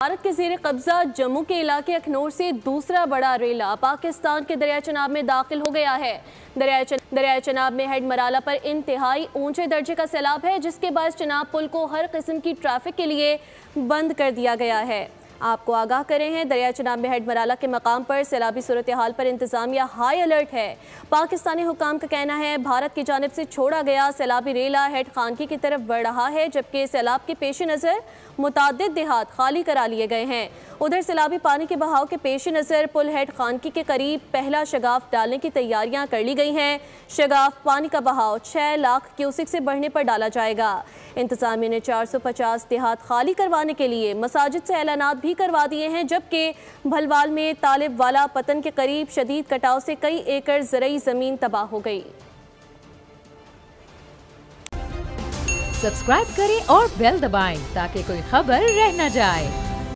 भारत के ज़ेरे कब्जा जम्मू के इलाके अखनौर से दूसरा बड़ा रेला पाकिस्तान के दरिया चनाब में दाखिल हो गया है। दरिया चनाब में हेड मराला पर इंतहाई ऊंचे दर्जे का सैलाब है, जिसके बाद चनाब पुल को हर किस्म की ट्रैफिक के लिए बंद कर दिया गया है। आपको आगाह करें हैं, दरिया चनाब में हेड मराला के मकाम पर सैलाबी सूरत हाल पर इंतजामिया हाई अलर्ट है। पाकिस्तानी हुकाम का कहना है भारत की जानिब से छोड़ा गया सैलाबी रेला हेड खानकी की तरफ बढ़ रहा है, जबकि सैलाब के पेश नज़र मुतादिद देहात खाली करा लिए गए हैं। उधर सैलाबी पानी के बहाव के पेश नज़र पुल हेड खानकी के करीब पहला शगाफ डालने की तैयारियां कर ली गई हैं। शगाफ पानी का बहाव 6 लाख क्यूसिक से बढ़ने पर डाला जाएगा। इंतजामिया ने 450 देहात खाली करवाने के लिए मसाजिद से ऐलानात भी करवा दिए हैं, जबकि भलवाल में तालिब वाला पतन के करीब शदीद कटाव से कई एकड़ ज़रई ज़मीन तबाह हो गई। सब्सक्राइब करें और बेल दबाएं ताकि कोई खबर रह न जाए।